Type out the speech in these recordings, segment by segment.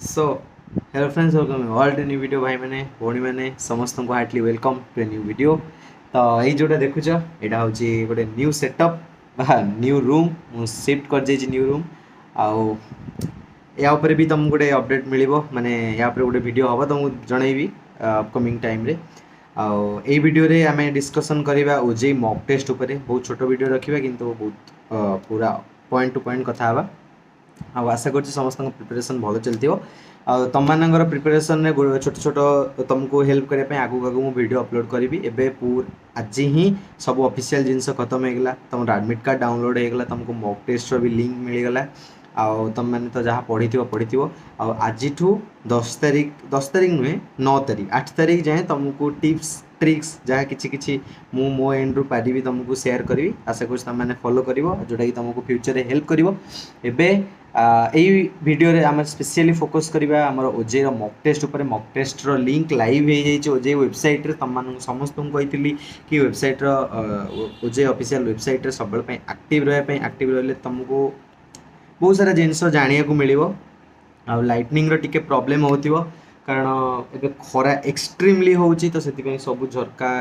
So hello friends welcome all to new video भाई मैंने भौणी मैंने समस्त को heartily welcome to new video. तो ये जोटा देखुच यहाँ हूँ गोटे न्यू सेटअप न्यू रूम मु शिफ्ट कर न्यू रूम आउ या ऊपर भी तुमको गोटे अपडेट मिल माने या गोटे वीडियो हम तुमको जनइबी अपकमिंग टाइम रे। आउ ये वीडियो रे आम डिस्कसन करवा ओजेई मॉक टेस्ट उपर बहुत छोट वीडियो रखा किंतु बहुत पूरा पॉइंट टू पॉइंट कथा आशा कर समस्त प्रिपरेशन भल चलती तुम मान प्रिपरेशन रे छोट छोट तुमको हेल्प करने आगू आगू मुझे वीडियो अपलोड करी एवं आज ही सब ऑफिशियल जिनस खत्म होगा तुम एडमिट कार्ड डाउनलोड होगा तुमको मॉक टेस्ट भी लिंक मिलगला आउ तुम मैंने तो जहाँ पढ़ी आज 10 तारीख नुहे 9 तारीख 8 तारीख जाए तुमको टिप्स ट्रिक्स जहाँ कि मो एंड रू पारि तुमको शेयर करी आशा कर तुम फॉलो कर जोटा कि तुमको फ्यूचर में हेल्प कर वीडियो रे आम स्पेशली फोकस करवा आम ओजेई मॉक टेस्ट उपर मॉक टेस्ट रो लिंक लाइव हो जाए ओजेई वेबसाइट रे तुम समस्त कही कि वेबसाइट ओजेई ऑफिशियल वेबसाइट रे सब एक्टिव रहा एक्टिव रही तुमको बहुत सारा जिनस जाना को मिल लाइटनिंग टिके प्रॉब्लम हो कारण ए खरा एक्सट्रीमली होची तो से सब झरका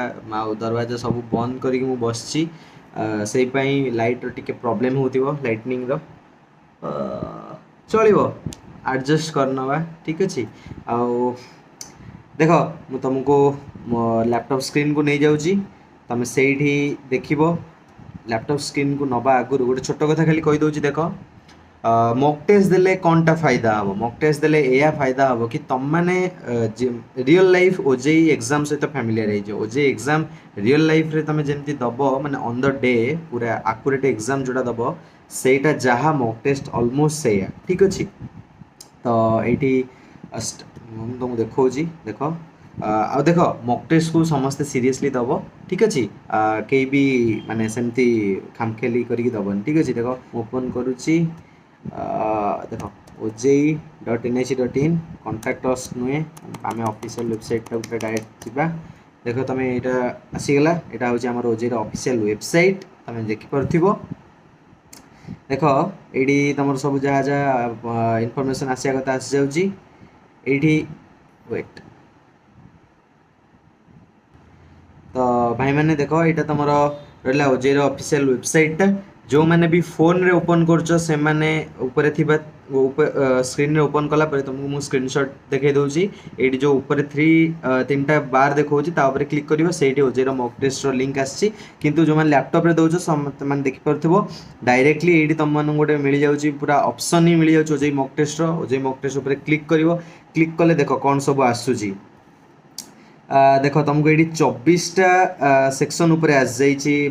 दरवाजा सब बंद करके मु बसची से लाइट टिके प्रॉब्लम हो लाइटनिंग चलो एडजस्ट करनवा ठीक अच्छे आउ देख मु तुमको लैपटॉप स्क्रीन को नहीं जाऊँगी तुम से देख लैपटॉप स्क्रीन को नवा आगुरी गोटे छोट कथा खाली कहीदे देख मॉक टेस्ट देले कौनटा फायदा हम मॉक टेस्ट देले या फायदा हम कि तुम मैंने रियल लाइफ ओजेई एग्जाम सहित फैमिलियर हो ओजेई एग्जाम रियल लाइफ रे तुम जमी दब माने ऑन द डे पूरा आकुरेट एग्जाम जोड़ा दब सेटा जहाँ मॉक टेस्ट ऑलमोस्ट से ठीक अच्छे तो ये तुमको देखा देख आ देख मॉक टेस्ट को समस्ते सीरियसली दब ठीक अच्छे कहीं भी माने सेमती खामखेली करके दबन ठीक अच्छे देख ओपन करुच्ची देख ojeyi.nhc.in कॉन्टैक्ट अस नुहे आम ऑफिशियल वेबसाइट गोटे डायरेक्ट जा देख तुम यहाँ आसीगला यहाँ हूँ आम ओजेई ऑफिशियल वेबसाइट तुम देखिपार देख ये तुम सब जहाँ जहाँ इनफॉरमेशन आसिया कथा आसी जाऊँगी ये वेट तो भाई मैंने देख यहाँ तुम रहा ओजेई ऑफिशियल वेबसाइट जो मैंने भी फोन रे ओपन कर स्क्रीन रे ओपन कला तुमको मु स्क्रीनशॉट देखे दूसरी ये जो ऊपर तीन बार देखा क्लिक कर से ओजेई मॉक टेस्ट लिंक आसी किंतु जो मैंने लैपटॉप रे दौच मैंने देखिपार डायरेक्टली ये तुम मान गोटे मिल जाऊँगी पूरा ऑप्शन ही मिल जाऊँ OJEE mock test click click कले देख कौन सब आसूची देख तुमको ये 24टा सेक्शन उपर आस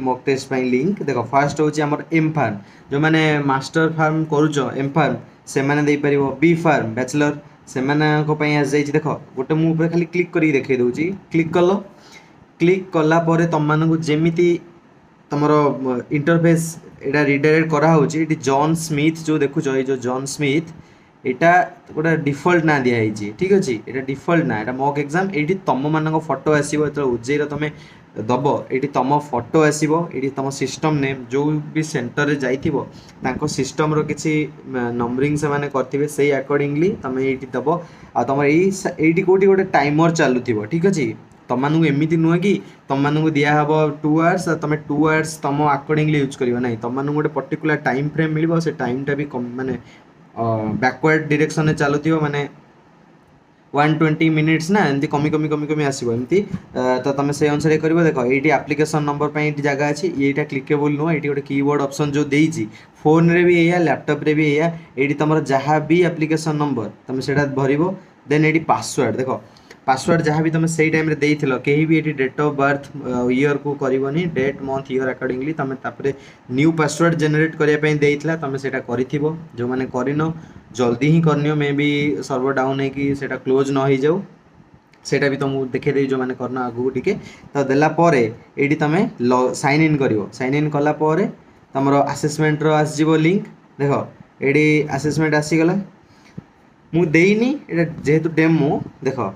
मॉक टेस्ट लिंक देख फास्ट हूँ आम एम फार्म जो मैंने मास्टर फार्म करुच एम फार्म से मैंने बी फार्म बैचलर से आस देख गोटे मुझे खाली क्लिक कर देखे दूसरी क्लिक कला तुम मानक जमी तुम इंटरफेस यहाँ रिडायरेक्ट कराऊँगी जॉन स्मिथ जो देखुच ये जो जॉन स्मिथ यहाँ गोटे डिफल्ट ना दिखाई ठीक अच्छे ये डिफल्ट ना यहाँ मॉक एग्जाम ये तुम मान फोटो आसो जो ओजेई तुम दब ये तुम फोटो आसो ये तुम सिस्टम नेम जो भी सेंटर रे जाइथिबो सिस्टम रो किसी नंबरिंग से माने करथिबे से अकॉर्डिंगली तुम ये दब आ तुम ये कोटी गोटे टाइमर चलुथिबो ठीक अच्छे तुम मानू एमती नुह कि तुम मानू दिहब 2 आवर्स तुम 2 आवर्स तुम अकॉर्डिंगली यूज कर ना तुम मानू गोटे पर्टिकुलर टाइम फ्रेम मिल से टाइमटा भी कम माने बैकवर्ड डायरेक्शन में चलुथिबो माने 120 मिनिट्स ना एमती कमी कमी कमी कमी आसो एमती तो तुम से अनुसार कर देख ये एप्लिकेशन नंबर पर जगह अच्छी ये क्लिकेबल नुह ये गोटे कीबोर्ड ऑप्शन जो देती फोन रे भी या लैपटॉप रे भी या ये तुम जहाँ भी एप्लिकेशन नंबर तुम से भर देन ये पासवर्ड देख पासवर्ड जहाँ भी तुम से टाइम देइथिलो कहीं भी ये डेट ऑफ बर्थ ईयर को करनी डेट मंथ ईयर अकॉर्डिंगली तुम न्यू पासवर्ड जेनेट करने देइथिला तुम से करिथिबो जो माने करिनो जल्दी ही करनियो मे भी सर्वर डाउन है कि सेटा क्लोज न हो जाऊ सेटा भी तुमको देखे दे जो माने करना आगु टिके तो देला परे एडी तमे साइन इन करिवो साइन इन कला परे तमरो असेसमेंट रो आस जीवो लिंक देखो एडी असेसमेंट आसी गला मु देइनी एटा जेहेतु डेमो देखो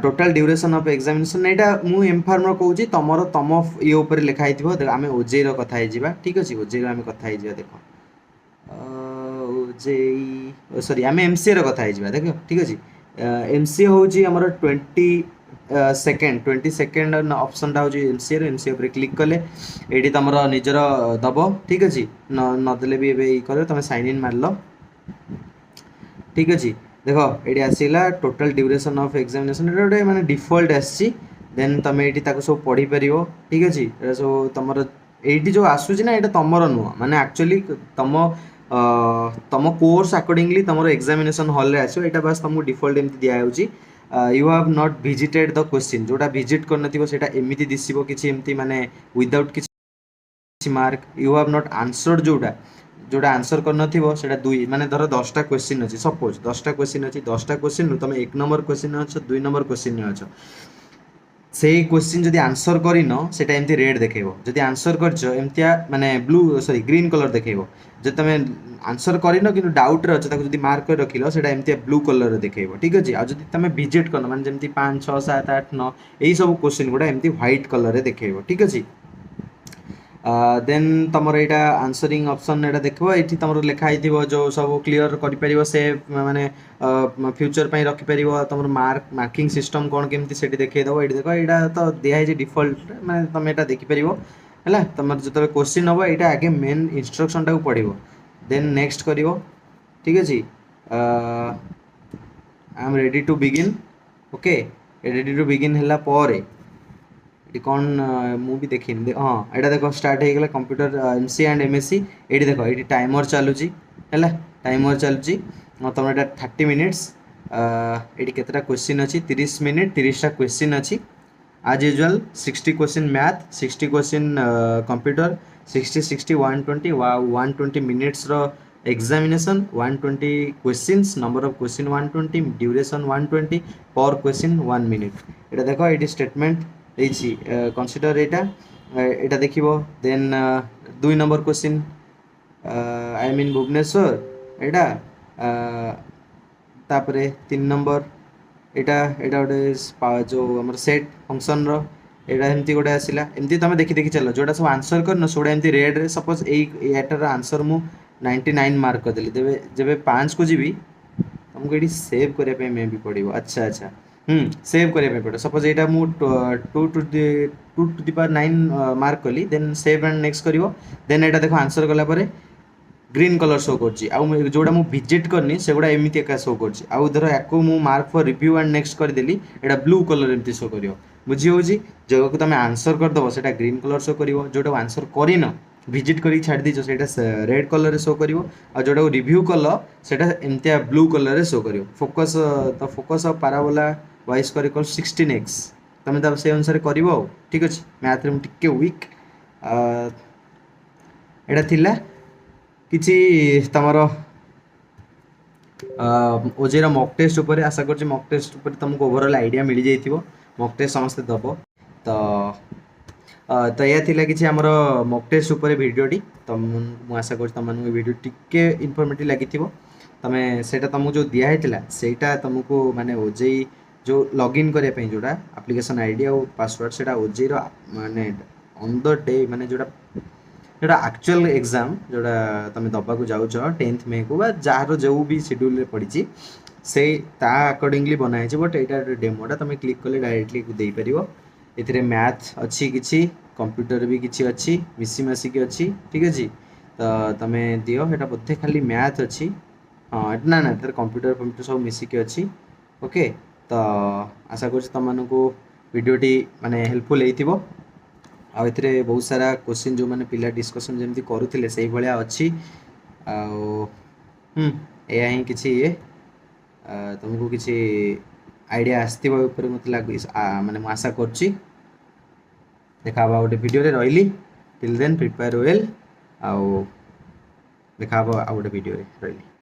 टोटाल ड्यूरेशन ऑफ एग्जामिनेशन यहाँ मुझे एम फार्म कहूँ तुम तुम ये उपर लिखाई आम ओजेई कथा ठीक अच्छे ओजेई आम कथा देख जेई सॉरी आम एमसीए रो कथा हिजबा देखो ठीक अछि एमसीए होउची हमर 20 सेकेंड ऑप्शन टा होउची एमसीए रो एमसीए ऊपर क्लिक कले एडी तमरो निजर दबो ठीक अछि न देले भी एबे ई करे तमे साइन इन मारलो ठीक अछि देखो एडी आसीला टोटल ड्यूरेशन ऑफ एग्जामिनेशन एटा गोटे माने डिफॉल्ट आसी देन तमे एटी ताको सब पढ़ी परिबो ठीक अछि एटा सब तमरो एटी जो आसुची ना एटा तमरो नुह माने एक्चुअली तम कोर्स अकॉर्डिंगली तमरो एग्जामिनेशन हॉल रे आसो एटा बस तमको डिफॉल्ट एमती दिया होउची you have not visited the question जोटा विजिट करनथिबो सेटा एमिति दिसिबो किछि एमती माने विदाउट किछि mark you have not answered जोटा जोटा आंसर करनथिबो सेटा दुई माने धर 10टा क्वेश्चन अछि सपोज 10टा क्वेश्चन अछि 10टा क्वेश्चन नु तमे 1 नंबर क्वेश्चन अछ 2 नंबर क्वेश्चन अछ सेही क्वेश्चन जदि आंसर करिन सेटा एमती रेड देखेबो जदि आंसर करछ एमतिया माने ब्लू सॉरी ग्रीन कलर देखेबो जे तमे आंसर करिन किंतु डाउट रे अछ ताको जदि मार्क कर रखिलो सेटा एमतिया ब्लू कलर रे देखेबो ठीक अछि आ जदि तमे विजिट करन माने जेमति 5 6 7 8 9 एही सब क्वेश्चन गुडा एमति व्हाइट कलर रे देखेबो ठीक अछि देन तमर एटा आंसरिंग ऑप्शन एटा देखबो एठी तमर लेखा आइथिबो जो सब क्लियर करि परिबो से माने फ्यूचर पई रखि परिबो तमर मार्किंग सिस्टम कोन केमति सेठी देखै दबो एठी देखो एटा तो दिया है जे डिफॉल्ट माने तमे एटा देखि परिबो हला तमर जतबे क्वेश्चन हबो एटा आगे मेन इंस्ट्रक्शन टा को पढिबो देन नेक्स्ट करिवो ठीक अछि I am ready to begin okay ready to begin हला परे एटी कौन मु भी देखिन हाँ एटा देखो स्टार्ट हो गला computer MC and MSc eighty देखो एटी टाइमर चालुची हैला टाइमर चालुची तुम एटा 30 मिनिट्स एटी केतरा क्वेश्चन अछि 30 मिनिट 30 टा क्वेश्चन अछि as usual 60 question math 60 question computer 60 60 120 120 minutes ro examination 120 questions number of question 120 duration 120 per question 1 minute eta dekho it statement देछि consider एटा देखिबो then 2 number question I mean Bhubaneswar एटा तापरे 3 number एटा एटा गोटे जो हमर सेट फंक्शन रो एटा एमती गोटे आसिला एमती तमे देखि देखि चलो जोटा सब आंसर करनो सोडा एमती रेड रे सपोज एटार आंसर मु 99 मार्क कर देली देबे जेबे 5 को जीबी तुमको एटी सेव करे पे मे भी पड़िबो अच्छा अच्छा सेव करे पे पड़ो सपोज एटा मु 2 टू द पावर 9 मार्क कली देन सेव एंड नेक्स्ट करिवो देन एटा देखो आंसर गला परे ग्रीन कलर शो करछि आ जोडा मु विजिट करनी सेगुडा एमिति एका शो करछि आ धर याको मु mark for review and next कर देली एटा ब्लू कलर एमिति शो करियो बुझी होछि जो को तमे आंसर कर दबो सेटा ग्रीन कलर शो करिवो जोडा आंसर करिनो विजिट करी छाड़ दीचो सेटा रेड कलर रे शो करिवो आ जोडा रिव्यू कलो सेटा एमितिया ब्लू कलर रे शो करिवो focus the focus of parabola y square equal 16x तमे तब से अनुसार करिवो ठीक अछि मैथ रे टिके वीक एटा थिला किछि तमरो ओजेरा मॉक टेस्ट ऊपर आशा करछि मॉक टेस्ट ऊपर तुमको ओवरऑल आईडिया मिल जाइथिबो मॉक टेस्ट समस्त दबो तो या थिला किछि हमरो मॉक टेस्ट ऊपर वीडियोटी तो मु आशा करछि तमन वीडियो टिके इन्फॉर्मेटिव लागिथिबो तमे सेटा तुमको जो दिया हेतिला सेटा तुमको माने ओजेई जो लॉगिन करे पे जोडा एप्लीकेशन आईडी और पासवर्ड सेटा ओजेई रो माने ऑन द डे माने जोडा जोड़ा एक्चुअल एग्जाम जोड़ा तुम दबाक जाऊच 10th मे को जार जो भी शेड्यूल पड़ी से अकॉर्डिंगली बनाई बट यहाँ डेमोटा तुम क्लिक कले डायरेक्टली दे पार ए मैथ अच्छी किसी कंप्यूटर भी किसी अच्छी मिसी मसिकी अच्छी ठीक अच्छे तो तुम दियो यहाँ बोधे खाली मैथ अच्छी हाँ ना ना कंप्यूटर सब मिसिकी अच्छी ओके तो आशा कर तुमको वीडियोटी माने हेल्पफुल होइथिबो आ एथिरे बहुत सारा क्वेश्चन जो माने पिला डिस्कशन जेमती करूथिले सही भलिया अछि आ एया ही किछि ये तुमको किछि आईडिया आस्तिबो ऊपर मते लागु माने म आशा करछि देखाबा गोटे वीडियो रे रहिली टिल देन प्रिपेयर वेल आ देखाबा आ गोटे वीडियो रे रहिली।